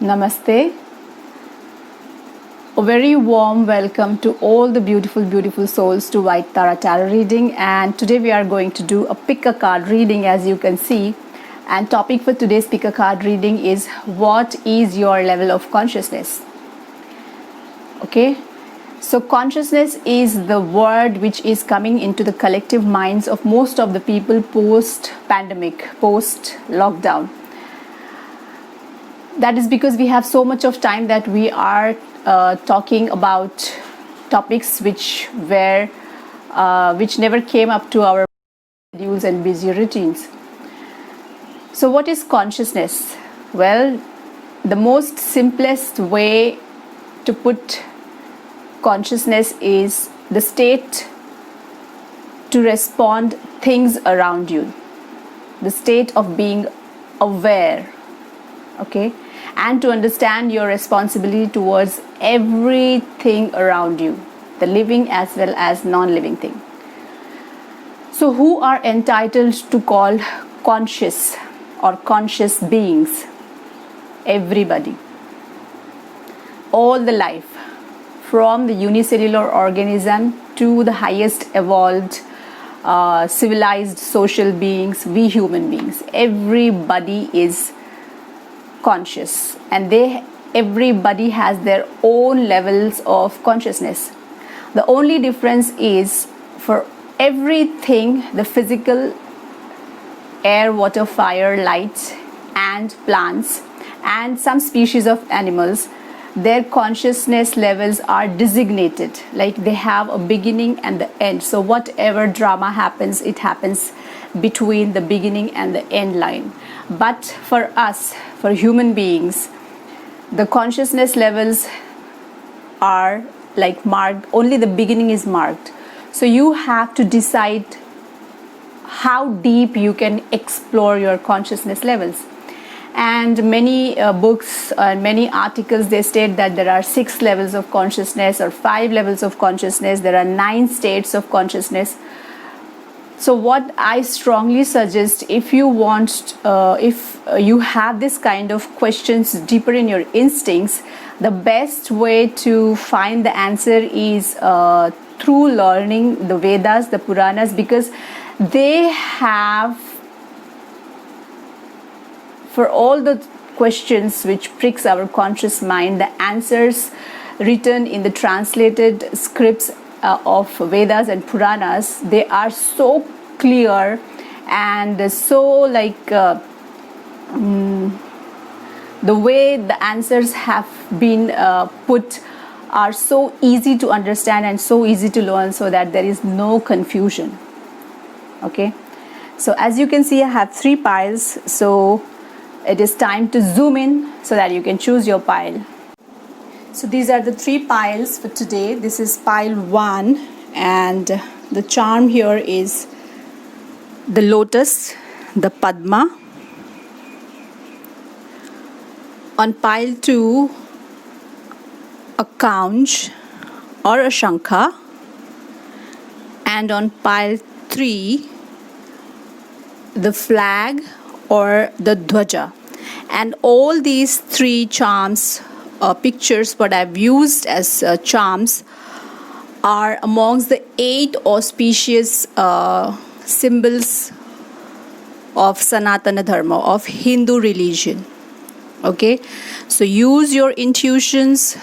Namaste. A very warm welcome to all the beautiful souls to White Tara Tarot reading, and today we are going to do a pick a card reading, as you can see. And topic for today's pick a card reading is what is your level of consciousness? Okay, so consciousness is the word which is coming into the collective minds of most of the people post pandemic, post lockdown. That is because we have so much of time that we are talking about topics which never came up to our schedules and busy routines. So what is consciousness? Well, the most simplest way to put consciousness is the state to respond things around you, the state of being aware, okay, and to understand your responsibility towards everything around you, the living as well as non-living thing. So who are entitled to call conscious or conscious beings? Everybody, all the life, from the unicellular organism to the highest evolved civilized social beings, we human beings, everybody is conscious, and everybody has their own levels of consciousness. The only difference is for everything, the physical, air, water, fire, light, and plants, and some species of animals, their consciousness levels are designated, like they have a beginning and the end. So whatever drama happens, it happens between the beginning and the end line. But for us, for human beings, the consciousness levels are like marked, only the beginning is marked. So you have to decide how deep you can explore your consciousness levels. And many books and many articles, they state that there are 6 levels of consciousness or 5 levels of consciousness. There are 9 states of consciousness. So what I strongly suggest, if you want, if you have this kind of questions deeper in your instincts, the best way to find the answer is through learning the Vedas, the Puranas, because they have, for all the questions which pricks our conscious mind, the answers written in the translated scripts of Vedas and Puranas. They are so clear and so like the way the answers have been put are so easy to understand and so easy to learn, so that there is no confusion. Okay, so as you can see, I have 3 piles, so it is time to zoom in so that you can choose your pile. So these are the 3 piles for today. This is pile 1, and the charm here is the Lotus, the Padma. On pile 2, a Counch or a Shankha, and on pile 3, the flag or the Dhwaja. And all these 3 charms, pictures, what I've used as charms, are amongst the 8 auspicious symbols of Sanatana Dharma, of Hindu religion. Okay, so use your intuitions,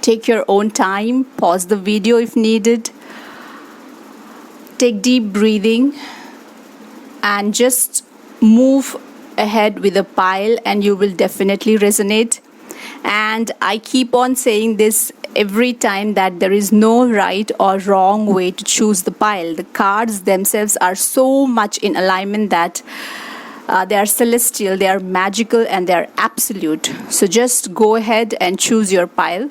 take your own time, pause the video if needed, take deep breathing, and just move ahead with a pile, and you will definitely resonate. And I keep on saying this every time, that there is no right or wrong way to choose the pile. The cards themselves are so much in alignment that they are celestial, they are magical, and they are absolute. So just go ahead and choose your pile.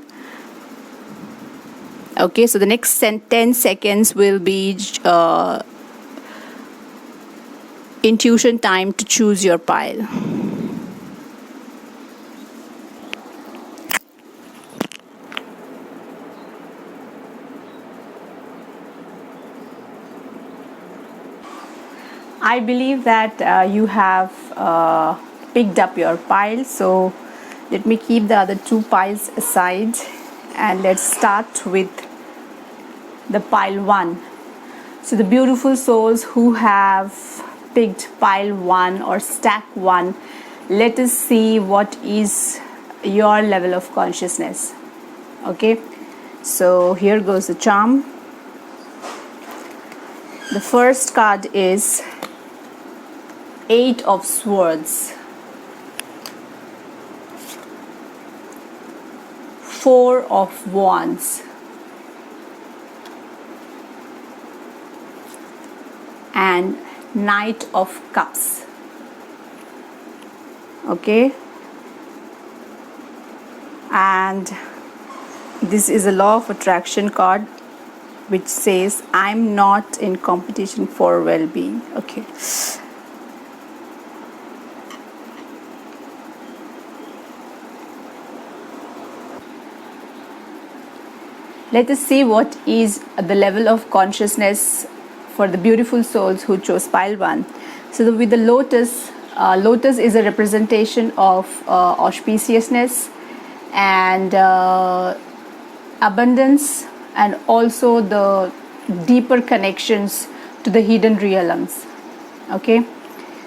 Okay, so the next 10 seconds will be intuition time to choose your pile. I believe that you have picked up your pile, so Let me keep the other two piles aside and let's start with the pile 1. So the beautiful souls who have picked pile 1 or stack 1, let us see what is your level of consciousness. Okay, so here goes the charm. The first card is 8 of Swords, 4 of Wands, and Knight of Cups. Okay, and this is a law of attraction card which says I'm not in competition for well-being. Okay, let us see what is the level of consciousness for the beautiful souls who chose pile 1. So with the lotus, lotus is a representation of auspiciousness and abundance, and also the deeper connections to the hidden realms. Okay,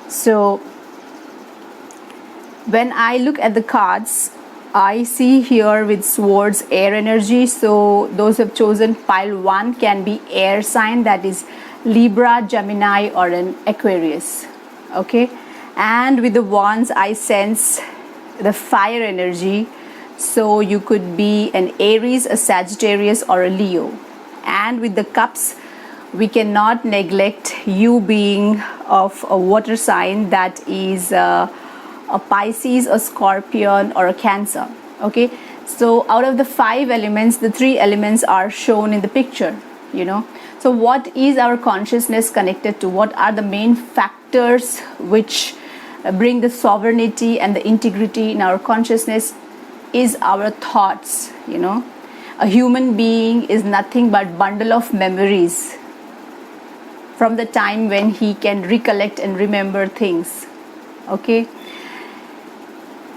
so when I look at the cards, I see here with swords air energy. So those who have chosen pile 1 can be air sign, that is Libra, Gemini, or an Aquarius. Okay, and with the wands I sense the fire energy. So you could be an Aries, a Sagittarius, or a Leo. And with the cups, we cannot neglect you being of a water sign, that is a Pisces, a Scorpion, or a Cancer. Okay, so out of the 5 elements, the 3 elements are shown in the picture, you know. So what is our consciousness connected to? What are the main factors which bring the sovereignty and the integrity in our consciousness? Is our thoughts, you know. A human being is nothing but bundle of memories from the time when he can recollect and remember things. Okay,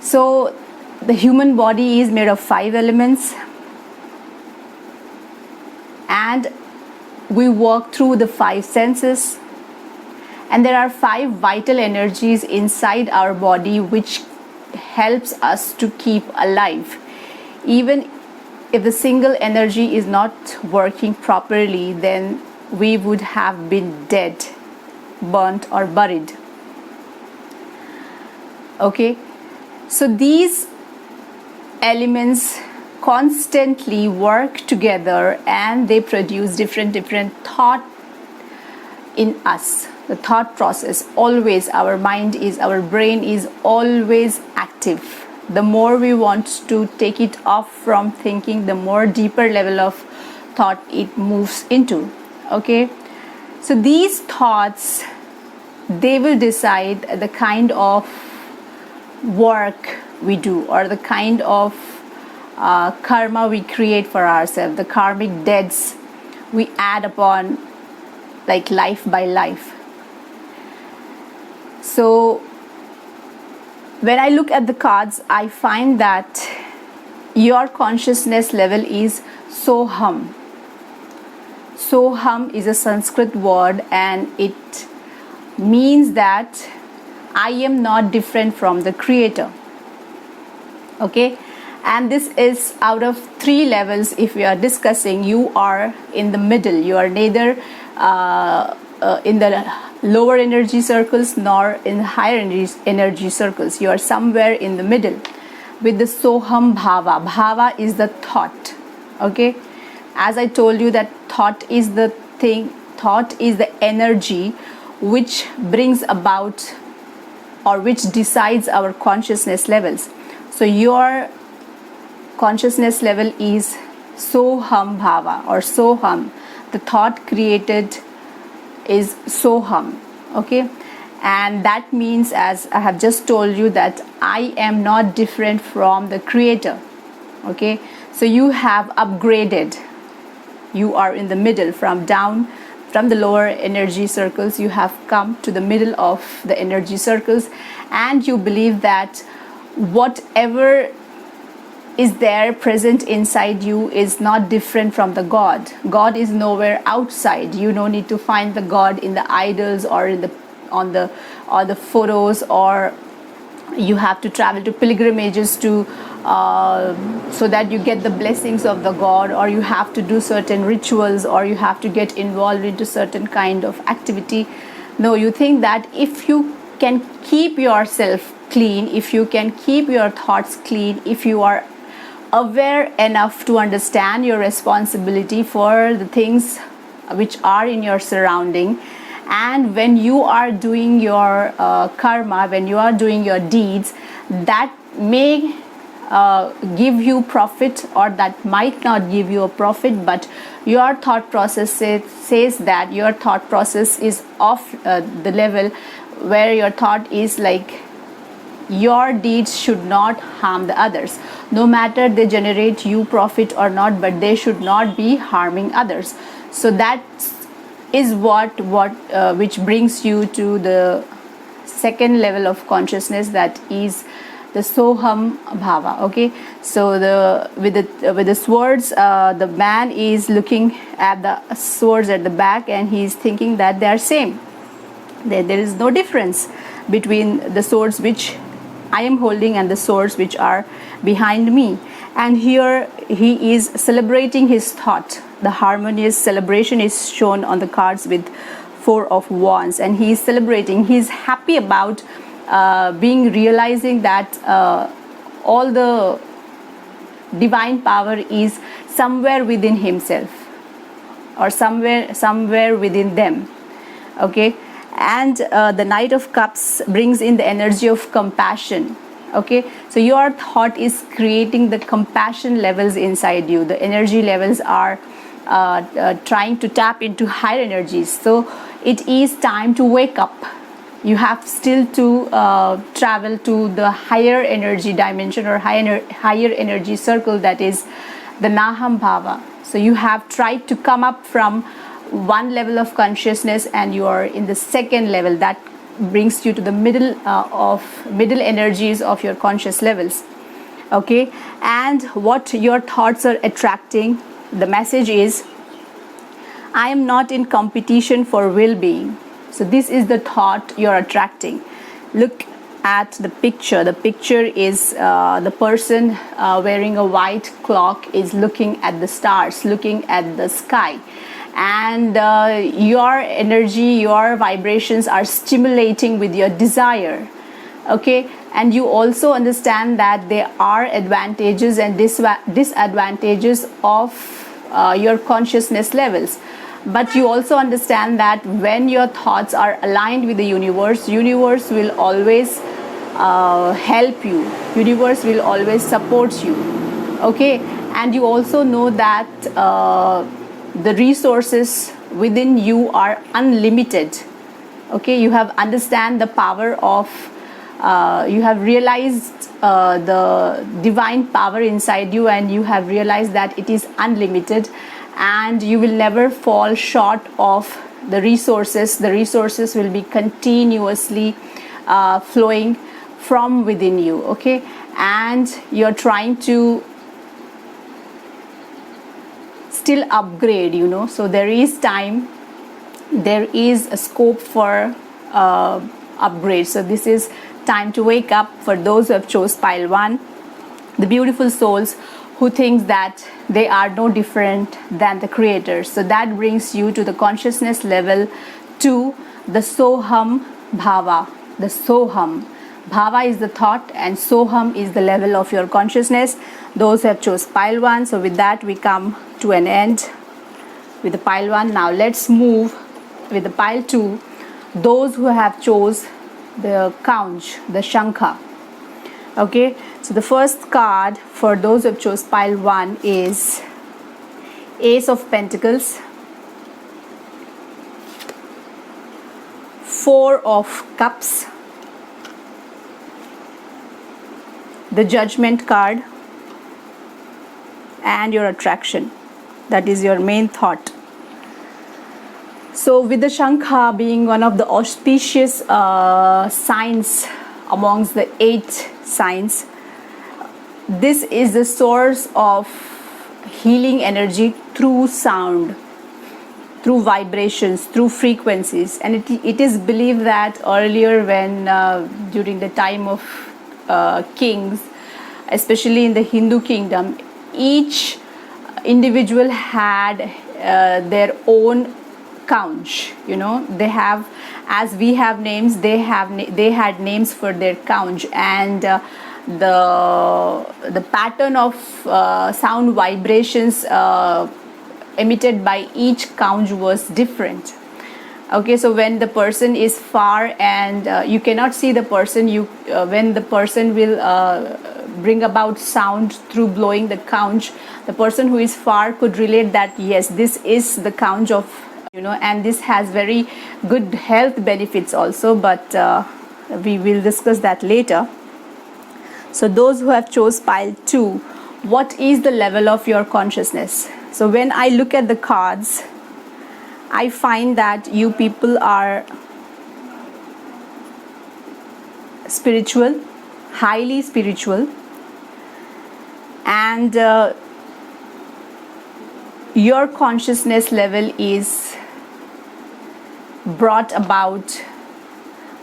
so the human body is made of 5 elements, and we work through the 5 senses, and there are 5 vital energies inside our body which helps us to keep alive. Even if the single energy is not working properly, then we would have been dead, burnt, or buried. Okay, so these elements constantly work together and they produce different thought in us. The thought process, always our mind is, our brain is always active. The more we want to take it off from thinking, the more deeper level of thought it moves into. Okay, so these thoughts, they will decide the kind of work we do, or the kind of karma we create for ourselves, the karmic debts we add upon, like life by life. So when I look at the cards, I find that your consciousness level is SOHAM. SOHAM is a Sanskrit word and it means that I am not different from the Creator. Okay, and this is out of 3 levels. If we are discussing, you are in the middle. You are neither in the lower energy circles nor in higher energy circles. You are somewhere in the middle with the SOHAM Bhava. Bhava is the thought. Okay, as I told you that thought is the thing, thought is the energy which brings about or which decides our consciousness levels. So your consciousness level is SOHAM Bhava or SOHAM. The thought created is SOHAM. Okay, and that means, as I have just told you, that I am not different from the Creator. Okay, so you have upgraded. You are in the middle, from the lower energy circles, you have come to the middle of the energy circles, and you believe that whatever is there present inside you is not different from the God. God is nowhere outside. You don't need to find the God in the idols or in the on the photos, or you have to travel to pilgrimages to so that you get the blessings of the God, or you have to do certain rituals, or you have to get involved into certain kind of activity. No, you think that if you can keep yourself clean, if you can keep your thoughts clean, if you are aware enough to understand your responsibility for the things which are in your surrounding, and when you are doing your karma, when you are doing your deeds, that may give you profit, or that might not give you a profit, but your thought process says that your thought process is off the level where your thought is like your deeds should not harm the others, no matter they generate you profit or not, but they should not be harming others. So that is what which brings you to the second level of consciousness, that is the SOHAM bhava. Okay, so with the swords, the man is looking at the swords at the back, and he is thinking that they are same. There is no difference between the swords which I am holding and the swords which are behind me. And here he is celebrating his thought. The harmonious celebration is shown on the cards with Four of Wands, and he is celebrating. He is happy about realizing that all the divine power is somewhere within himself, or somewhere within them. Okay, and the Knight of Cups brings in the energy of compassion. Okay, so your thought is creating the compassion levels inside you. The energy levels are trying to tap into higher energies. So it is time to wake up. You have still to travel to the higher energy dimension, or higher energy circle, that is the Naham Bhava. So you have tried to come up from one level of consciousness, and you are in the second level. That brings you to the middle energies of your conscious levels. Okay, and what your thoughts are attracting, the message is, I am not in competition for well-being. So this is the thought you're attracting. Look at the picture. The picture is the person wearing a white cloak is looking at the stars, looking at the sky. And your energy, your vibrations are stimulating with your desire. Okay, and you also understand that there are advantages and disadvantages of your consciousness levels. But you also understand that when your thoughts are aligned with the universe will always help you. Universe will always support you. Okay, and you also know that the resources within you are unlimited. Okay, you have understand the power of you have realized the divine power inside you, and you have realized that it is unlimited, and you will never fall short of the resources. The resources will be continuously flowing from within you. Okay, and you're trying to still upgrade, so there is time, there is a scope for upgrade. So this is time to wake up for those who have chose pile 1, the beautiful souls who think that they are no different than the creators. So that brings you to the consciousness level 2, the SOHAM Bhava. The SOHAM Bhava is the thought, and SOHAM is the level of your consciousness. Those who have chose pile 1. So with that we come to an end with the pile 1. Now let's move with the pile 2. Those who have chose the Counch, the Shankha. Okay, so the first card for those who have chose pile 1 is Ace of Pentacles, 4 of Cups, the Judgment card, and your attraction. That is your main thought. So with the Shankha being one of the auspicious signs amongst the 8 signs. This is the source of healing energy through sound, through vibrations, through frequencies. And it is believed that earlier, when during the time of kings, especially in the Hindu kingdom, each individual had their own Counch. They have, as we have names, they had names for their Counch, and the pattern of sound vibrations emitted by each Counch was different. Okay, so when the person is far and you cannot see the person, when the person will bring about sound through blowing the Counch, the person who is far could relate that yes, this is the Counch of, and this has very good health benefits also, but we will discuss that later. So those who have chose pile 2, what is the level of your consciousness? So when I look at the cards, I find that you people are spiritual, highly spiritual, and your consciousness level is brought about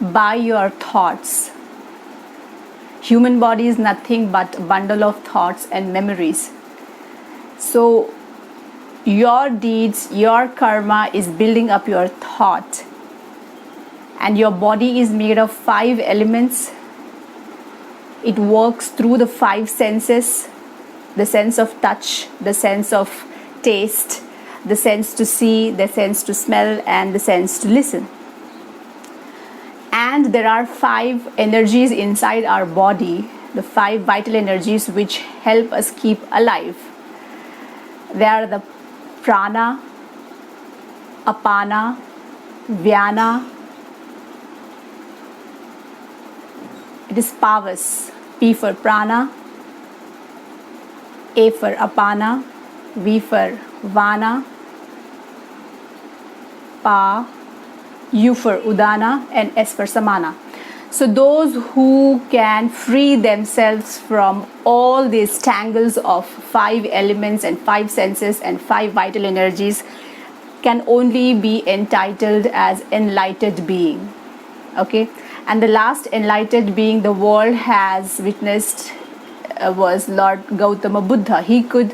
by your thoughts. Human body is nothing but a bundle of thoughts and memories. So your deeds, your karma is building up your thought, and your body is made of 5 elements. It works through the 5 senses: the sense of touch, the sense of taste, the sense to see, the sense to smell, and the sense to listen. And there are 5 energies inside our body, the 5 vital energies which help us keep alive. They are the prana, apana, vyana. It is pavas. P for prana, A for apana, V for vana, pa, U for udana, and S for samana. So those who can free themselves from all these tangles of 5 elements and 5 senses and 5 vital energies can only be entitled as enlightened being. Okay, and the last enlightened being the world has witnessed was Lord Gautama Buddha. He could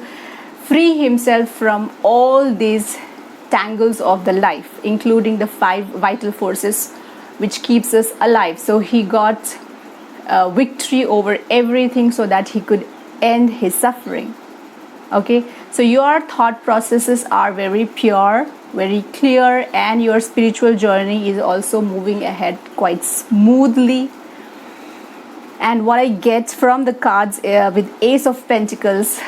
free himself from all these tangles of the life, including the 5 vital forces which keeps us alive. So he got victory over everything so that he could end his suffering. Okay, so your thought processes are very pure, very clear, and your spiritual journey is also moving ahead quite smoothly. And what I get from the cards with Ace of Pentacles,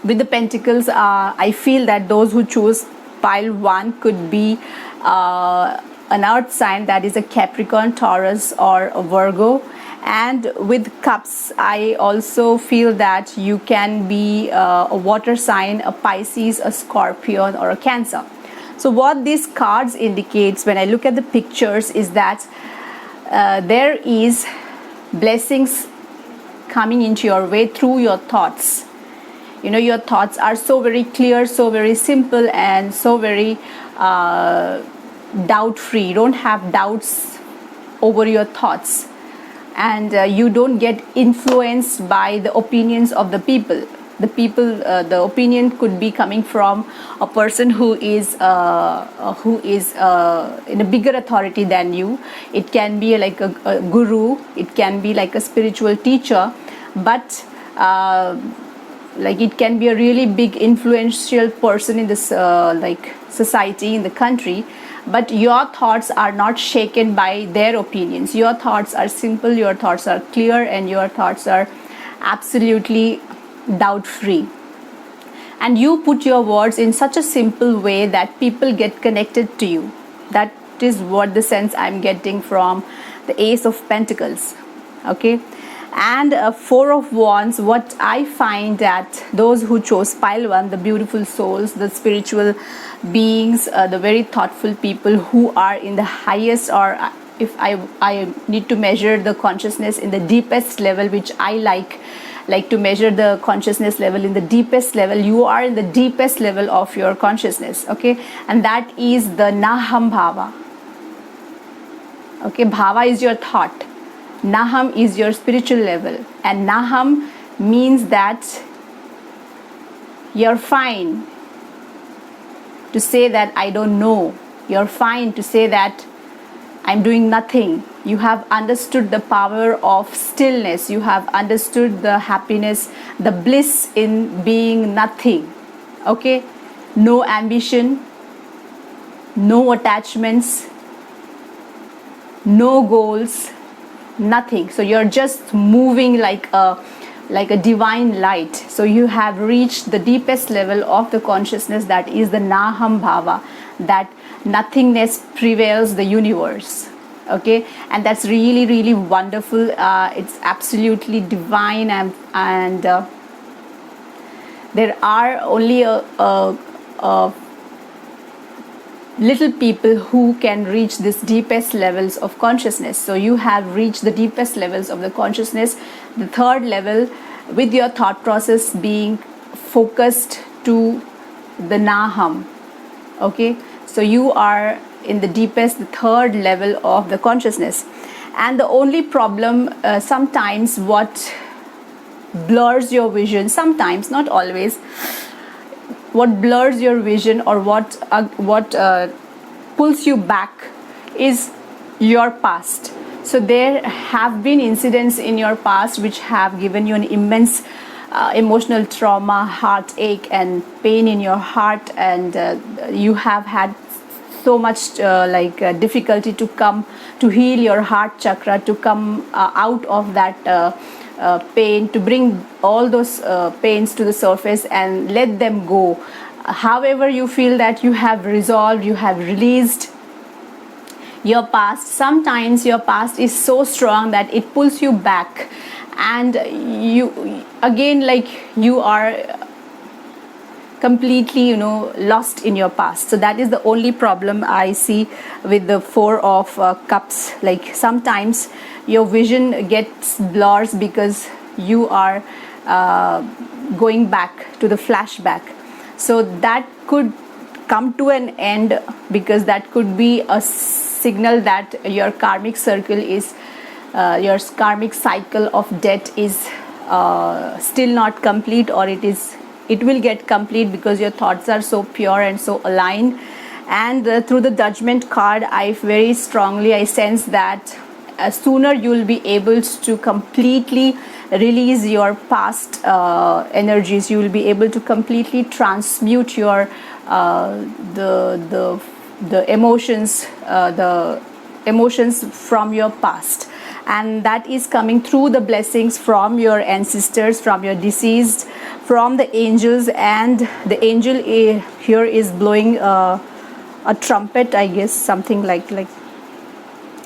with the Pentacles, I feel that those who choose pile 1 could be an earth sign, that is a Capricorn, Taurus, or a Virgo. And with cups, I also feel that you can be a water sign, a Pisces, a Scorpion, or a Cancer. So what these cards indicates when I look at the pictures is that there is blessings coming into your way through your thoughts. Your thoughts are so very clear, so very simple, and so very doubt-free. You don't have doubts over your thoughts, and you don't get influenced by the opinions of the people. The opinion could be coming from a person who is in a bigger authority than you. It can be like a guru. It can be like a spiritual teacher, but it can be a really big influential person in this society, in the country, but your thoughts are not shaken by their opinions. Your thoughts are simple, your thoughts are clear, and your thoughts are absolutely doubt free. And you put your words in such a simple way that people get connected to you. That is what the sense I'm getting from the Ace of Pentacles. Okay, and 4 of Wands, what I find that those who chose pile 1, the beautiful souls, the spiritual beings, the very thoughtful people who are in the highest or if I need to measure the consciousness in the deepest level, which I like to measure the consciousness level in the deepest level, you are in the deepest level of your consciousness, okay? And that is the Naham Bhava. Okay, Bhava is your thought, Naham is your spiritual level, and Naham means that you're fine to say that I don't know. You're fine to say that I'm doing nothing. You have understood the power of stillness. You have understood the happiness, the bliss in being nothing. Okay? No ambition, no attachments, no goals, nothing. So you're just moving like a divine light. So you have reached the deepest level of the consciousness, that is the Naham Bhava, that nothingness prevails the universe. Okay, and that's really, really wonderful. It's absolutely divine, and there are only a little people who can reach this deepest levels of consciousness. So you have reached the deepest levels of the consciousness, the third level, with your thought process being focused to the Naham. Okay, so you are in the deepest, the third level of the consciousness. And the only problem, sometimes what blurs your vision, sometimes, not always, what blurs your vision or what pulls you back is your past. So there have been incidents in your past which have given you an immense emotional trauma, heartache and pain in your heart, and you have had so much difficulty to heal your heart chakra, to come out of that pain, to bring all those pains to the surface and let them go. However you feel that you have resolved, you have released your past, sometimes your past is so strong that it pulls you back, and you again, like, you are completely lost in your past. So that is the only problem I see with the Four of Cups. Like, sometimes your vision gets blurs because you are going back to the flashback. So that could come to an end, because that could be a signal that your karmic circle is your karmic cycle of death is still not complete, or it will get complete, because your thoughts are so pure and so aligned. And through the Judgment card, I very strongly sense that sooner you will be able to completely release your past energies. You will be able to completely transmute your the emotions from your past, and that is coming through the blessings from your ancestors, from your deceased, from the angels. And the angel here is blowing a trumpet, I guess, something like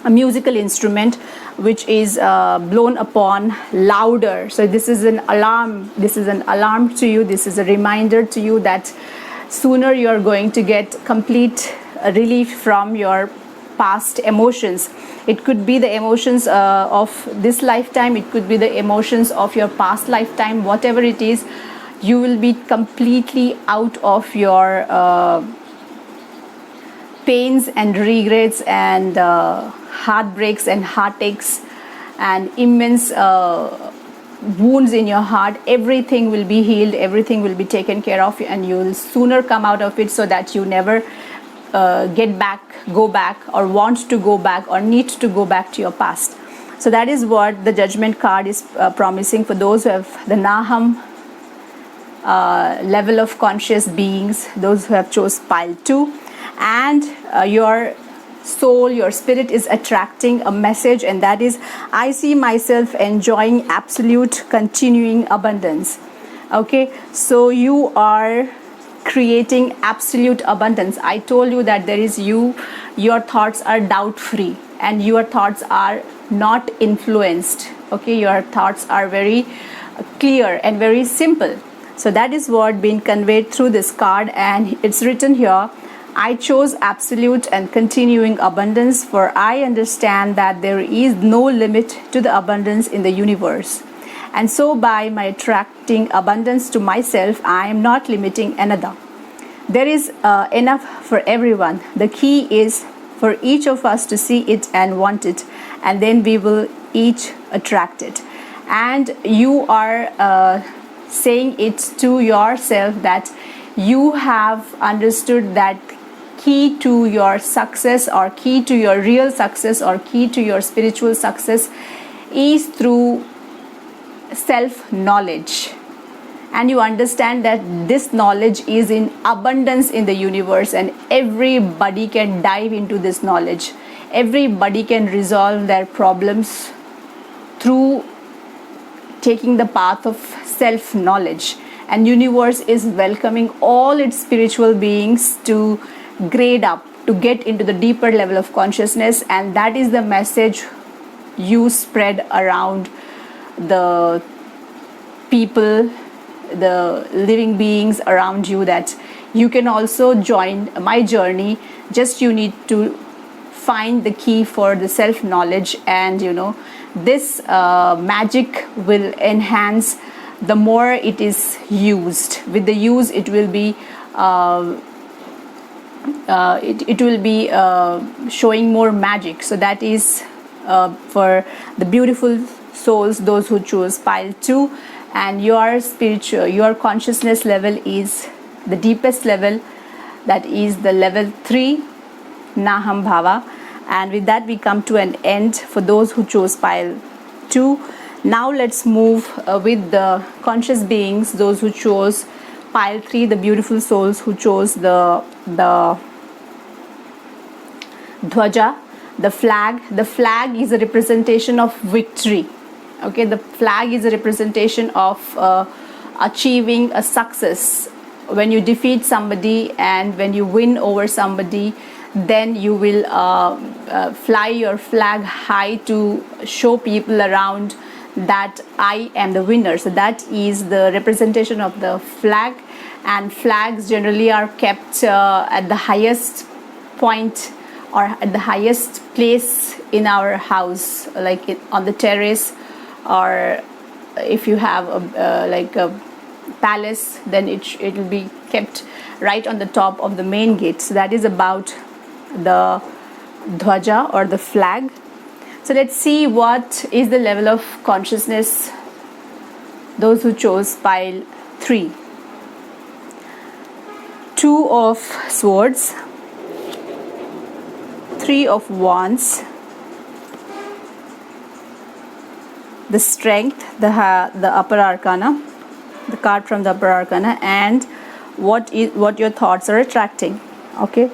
a musical instrument, which is blown upon louder. So this is an alarm. This is an alarm to you. This is a reminder to you that sooner you are going to get complete relief from your past emotions. It could be the emotions of this lifetime, it could be the emotions of your past lifetime. Whatever it is, you will be completely out of your pains and regrets and heartbreaks and heartaches and immense wounds in your heart. Everything will be healed, everything will be taken care of, and you will sooner come out of it, so that you never go back, or want to go back, or need to go back to your past. So that is what the Judgment card is promising for those who have the Naham level of conscious beings, those who have chose pile 2. And your soul, your spirit is attracting a message, and that is, I see myself enjoying absolute continuing abundance. Okay, so you are creating absolute abundance. I told you that there is your thoughts are doubt free, and your thoughts are not influenced. Okay, your thoughts are very clear and very simple. So that is what being conveyed through this card, and it's written here, I chose absolute and continuing abundance, for I understand that there is no limit to the abundance in the universe. And so, by my attracting abundance to myself, I am not limiting another. There is enough for everyone. The key is for each of us to see it and want it, and then we will each attract it. And you are saying it to yourself that you have understood that key to your success, or key to your real success, or key to your spiritual success is through self-knowledge. And you understand that this knowledge is in abundance in the universe, and everybody can dive into this knowledge. Everybody can resolve their problems through taking the path of self-knowledge. And universe is welcoming all its spiritual beings to grade up, to get into the deeper level of consciousness. And that is the message you spread around the people, the living beings around you, that you can also join my journey. Just you need to find the key for the self-knowledge, and this magic will enhance the more it is used. With the use, it will be showing more magic. So that is for the beautiful souls, those who choose pile 2, and your consciousness level is the deepest level, that is the level 3, Naham Bhava. And with that, we come to an end for those who chose pile 2. Now let's move with the conscious beings, those who chose pile 3, the beautiful souls who chose the Dhwaja, the flag. The flag is a representation of victory. Okay, the flag is a representation of achieving a success. When you defeat somebody and when you win over somebody, then you will fly your flag high to show people around that I am the winner. So that is the representation of the flag. And flags generally are kept at the highest point, or at the highest place in our house, like on the terrace, or if you have a palace, then it will be kept right on the top of the main gate. So that is about the Dhwaja, or the flag. So let's see what is the level of consciousness those who chose pile 3. 2 of swords, 3 of wands, the strength, the upper arcana, the card from the upper arcana, and what your thoughts are attracting. Okay,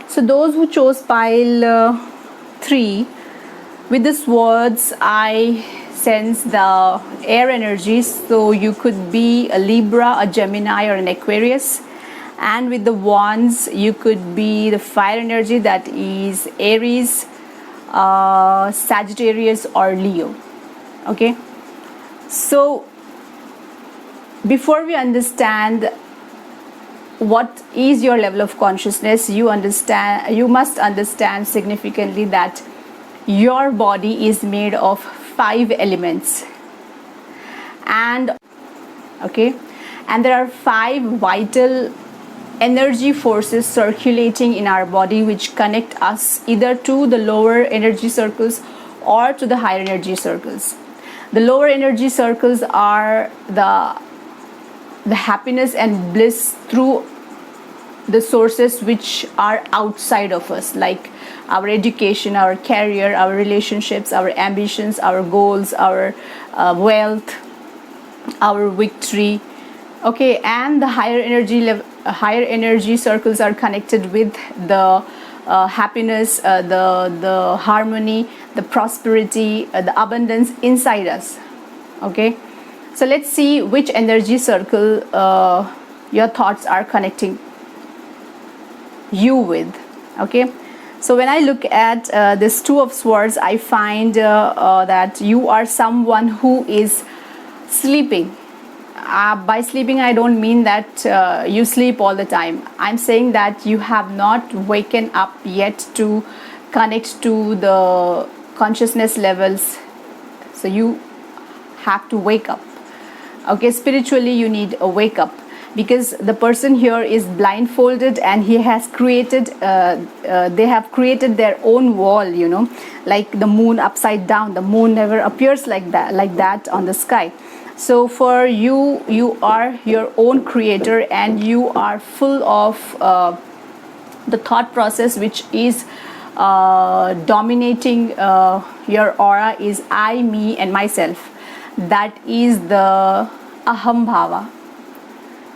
so those who chose pile 3, with the swords, I sense the air energies. So you could be a Libra, a Gemini, or an Aquarius. And with the wands, you could be the fire energy, that is Aries, Sagittarius, or Leo. Okay, so before we understand what is your level of consciousness, you must understand significantly that your body is made of 5 elements, and there are 5 vital energy forces circulating in our body, which connect us either to the lower energy circles or to the higher energy circles. The lower energy circles are the happiness and bliss through the sources which are outside of us, like our education, our career, our relationships, our ambitions, our goals, our wealth, our victory. Okay, and the higher energy circles are connected with the happiness, the harmony, the prosperity, the abundance inside us. Okay, so let's see which energy circle your thoughts are connecting you with. Okay, so when I look at this 2 of swords, I find that you are someone who is sleeping. by sleeping, I don't mean that you sleep all the time. I'm saying that you have not waken up yet to connect to the consciousness levels. So you have to wake up. Okay, spiritually you need a wake up, because the person here is blindfolded and he has created they have created their own wall, you know, like the moon upside down. The moon never appears like that on the sky. So for you, you are your own creator, and you are full of the thought process which is dominating your aura is I, me and myself. That is the AHAM Bhava.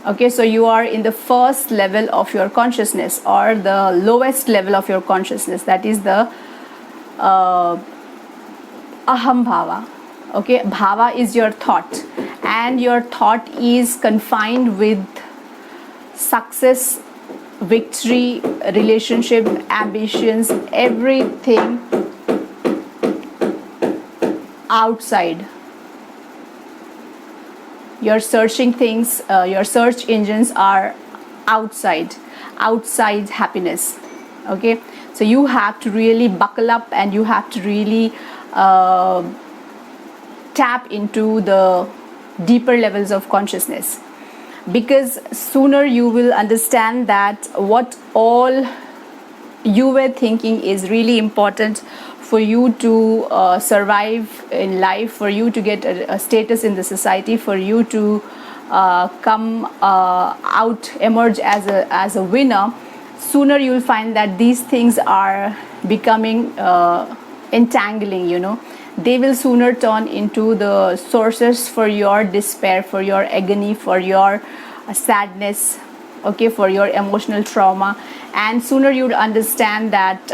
Okay, so you are in the first level of your consciousness, or the lowest level of your consciousness. That is the AHAM Bhava. Okay, Bhava is your thought, and your thought is confined with success, victory, relationship, ambitions, everything outside. Your searching things, your search engines are outside happiness. Okay, so you have to really buckle up, and you have to really tap into the deeper levels of consciousness, because sooner you will understand that what all you were thinking is really important for you to survive in life, for you to get a status in the society, for you to come out, emerge as a winner. Sooner you'll find that these things are becoming entangling, you know. They will sooner turn into the sources for your despair, for your agony, for your sadness, okay, for your emotional trauma. And sooner you'll understand that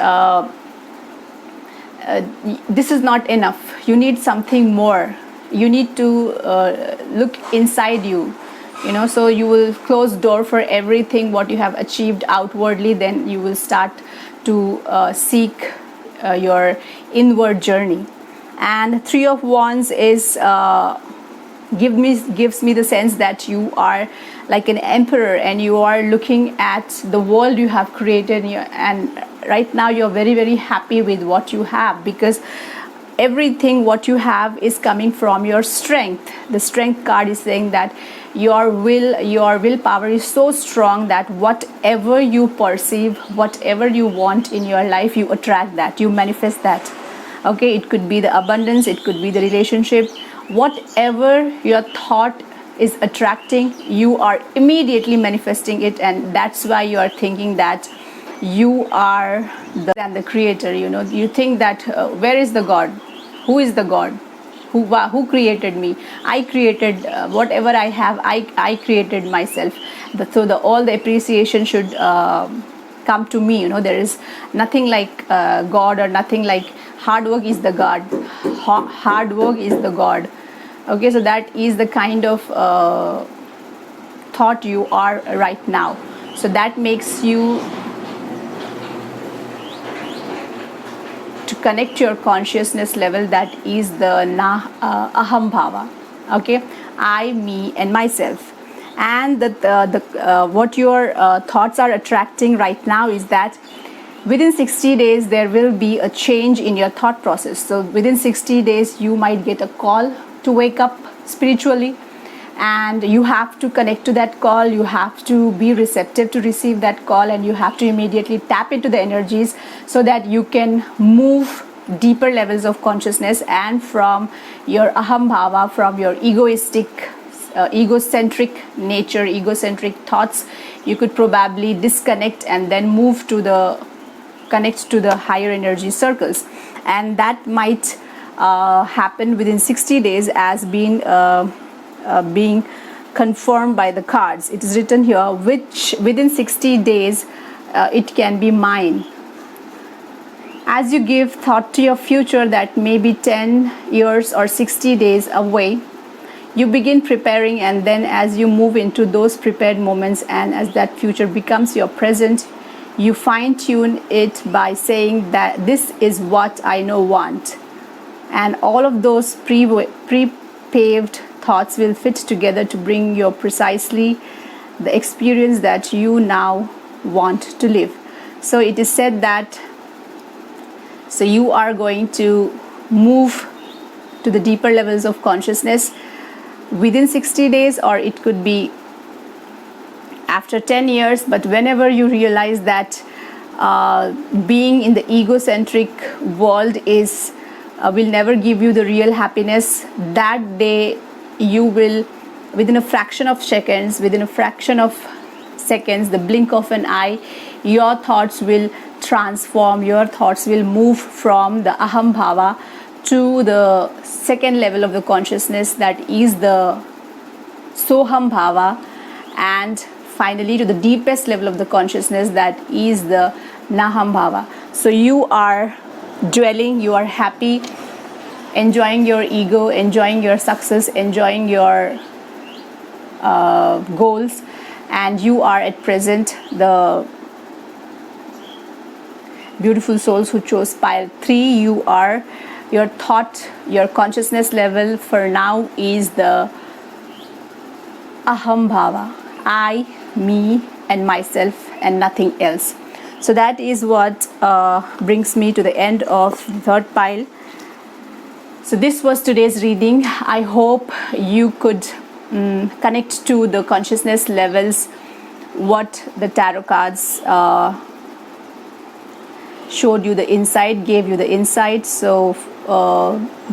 this is not enough. You need something more. You need to look inside you, you know. So you will close door for everything what you have achieved outwardly. Then you will start to seek your inward journey. And Three of Wands is gives me the sense that you are like an emperor, and you are looking at the world you have created, and right now you're very, very happy with what you have, because everything what you have is coming from your strength. The strength card is saying that your willpower is so strong that whatever you perceive, whatever you want in your life, you attract that, you manifest that. Okay, it could be the abundance, it could be the relationship, whatever your thought is attracting, you are immediately manifesting it. And that's why you are thinking that you are the creator. You know, you think that where is the God? Who is the God? Who created me? I created whatever I have. I created myself. So all the appreciation should come to me. You know, there is nothing like God, or nothing like hard work is the God. Hard work is the God. Okay, so that is the kind of thought you are right now. So that makes you to connect your consciousness level. That is the Aham Bhava. Okay, I, me and myself. And what your thoughts are attracting right now is that within 60 days there will be a change in your thought process. So within 60 days you might get a call to wake up spiritually, and you have to connect to that call. You have to be receptive to receive that call, and you have to immediately tap into the energies so that you can move deeper levels of consciousness, and from your Aham Bhava, from your egocentric nature, egocentric thoughts, you could probably disconnect and then move to connect to the higher energy circles. And that might happen within 60 days as being confirmed by the cards. It is written here, which within 60 days it can be mine. As you give thought to your future that may be 10 years or 60 days away, you begin preparing, and then as you move into those prepared moments, and as that future becomes your present, you fine-tune it by saying that this is what I know want. And all of those pre-paved thoughts will fit together to bring you precisely the experience that you now want to live. So it is said that you are going to move to the deeper levels of consciousness within 60 days, or it could be after 10 years. But whenever you realize that being in the egocentric world will never give you the real happiness, that day you will, within a fraction of seconds, the blink of an eye, your thoughts will transform, your thoughts will move from the AHAM Bhava to the second level of the consciousness, that is the SOHAM Bhava, and finally to the deepest level of the consciousness, that is the NAHAM Bhava. So you are dwelling, you are happy, enjoying your ego, enjoying your success, enjoying your goals, and you are at present the beautiful souls who chose pile 3. You are, your thought, your consciousness level for now is the Aham Bhava, I, me and myself and nothing else. So that is what brings me to the end of the third pile. So this was today's reading. I hope you could connect to the consciousness levels, what the tarot cards showed you the insight, gave you the insight. So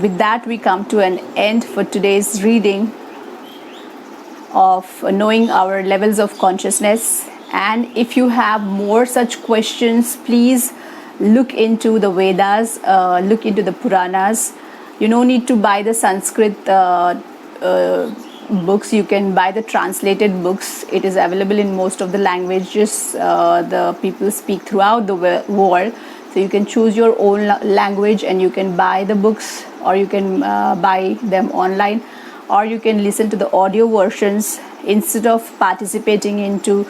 with that we come to an end for today's reading of knowing our levels of consciousness. And if you have more such questions, please look into the Vedas, look into the Puranas. You no need to buy the Sanskrit books. You can buy the translated books. It is available in most of the languages the people speak throughout the world. So you can choose your own language and you can buy the books, or you can buy them online, or you can listen to the audio versions instead of participating into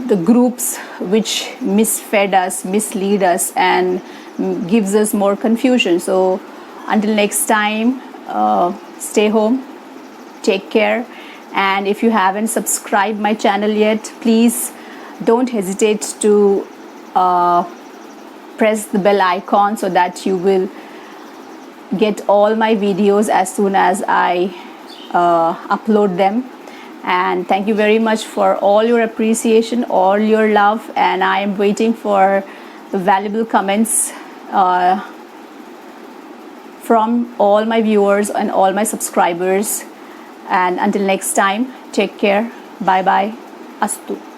the groups which misfed us, mislead us, and gives us more confusion. So until next time, stay home, take care, and if you haven't subscribed my channel yet, please don't hesitate to press the bell icon so that you will get all my videos as soon as I upload them. And thank you very much for all your appreciation, all your love, and I am waiting for the valuable comments from all my viewers and all my subscribers. And until next time, take care. Bye bye. Astu.